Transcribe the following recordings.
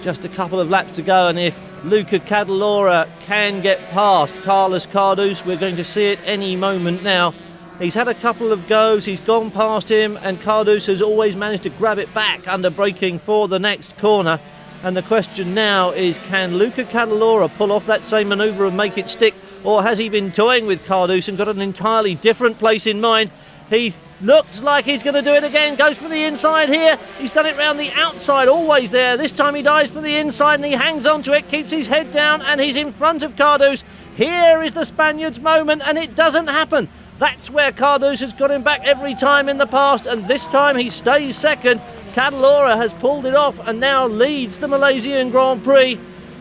Just a couple of laps to go, and if Luca Cadalora can get past Carlos Cardus, we're going to see it any moment now. He's had a couple of goes, he's gone past him, and Cardus has always managed to grab it back under braking for the next corner. And the question now is, can Luca Cadalora pull off that same manoeuvre and make it stick, or has he been toying with Cardus and got an entirely different place in mind? He looks like he's going to do it again, goes for the inside here. He's done it round the outside, always there. This time he dives for the inside and he hangs on to it, keeps his head down, and he's in front of Cardus. Here is the Spaniard's moment, and it doesn't happen. That's where Cardus has got him back every time in the past, and this time he stays second. Cadalora has pulled it off and now leads the Malaysian Grand Prix.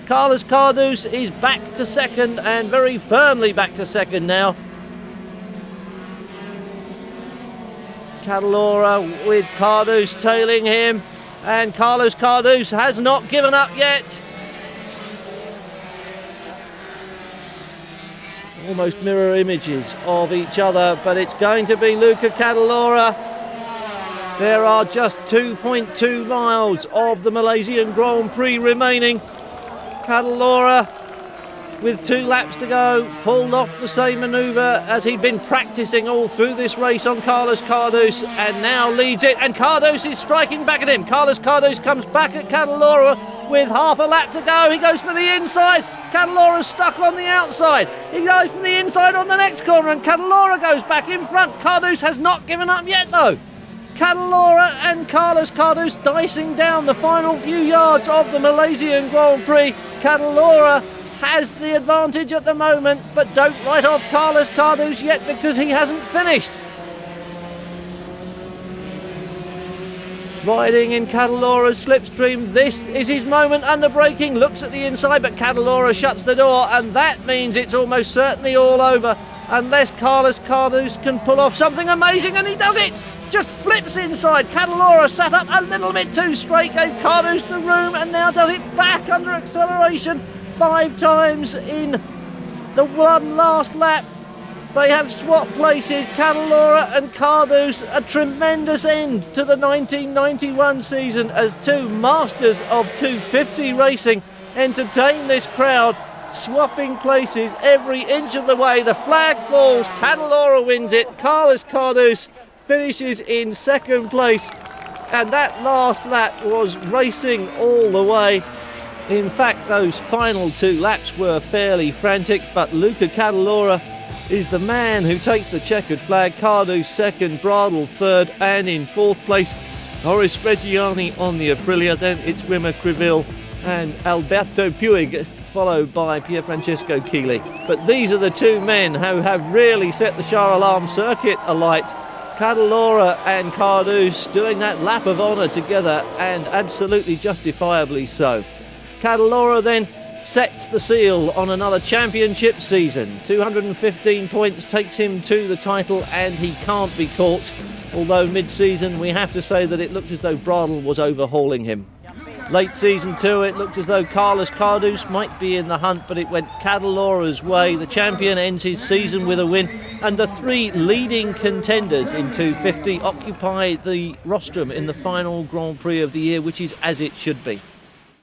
Carlos Cardus is back to second, and very firmly back to second now. Cadalora with Cardus tailing him, and Carlos Cardus has not given up yet. Almost mirror images of each other, but it's going to be Luca Cadalora. There are just 2.2 miles of the Malaysian Grand Prix remaining. Cadalora, with 2 laps to go, pulled off the same manoeuvre as he'd been practicing all through this race on Carlos Cardus, and now leads it, and Cardus is striking back at him. Carlos Cardus comes back at Cadalora with half a lap to go. He goes for the inside. Cadalora's stuck on the outside. He goes for the inside on the next corner, and Cadalora goes back in front. Cardus has not given up yet though. Cadalora and Carlos Cardus dicing down the final few yards of the Malaysian Grand Prix. Cadalora has the advantage at the moment, but don't write off Carlos Cardus yet because he hasn't finished. Riding in Cadalora's slipstream, this is his moment under braking, looks at the inside, but Cadalora shuts the door, and that means it's almost certainly all over unless Carlos Cardus can pull off something amazing, and he does it! Just flips inside. Cadalora sat up a little bit too straight, gave Cardus the room, and now does it back under acceleration 5 times in the one last lap. They have swapped places, Cadalora and Cardus. A tremendous end to the 1991 season as 2 masters of 250 racing entertain this crowd, swapping places every inch of the way. The flag falls, Cadalora wins it, Carlos Cardus finishes in second place, and that last lap was racing all the way. In fact, those final 2 laps were fairly frantic, but Luca Cadalora is the man who takes the checkered flag. Cardus second, Bradl third, and in fourth place Horace Reggiani on the Aprilia. Then it's Wimmer Criville and Alberto Puig, followed by Pierfrancesco Chili. But these are the 2 men who have really set the Shah Alam circuit alight. Cadalora and Cardus doing that lap of honour together, and absolutely justifiably so. Cadalora then sets the seal on another championship season. 215 points takes him to the title, and he can't be caught. Although mid-season we have to say that it looked as though Bradl was overhauling him. Late season too, it looked as though Carlos Cardus might be in the hunt, but it went Cadalora's way. The champion ends his season with a win, and the 3 leading contenders in 250 occupy the rostrum in the final Grand Prix of the year, which is as it should be.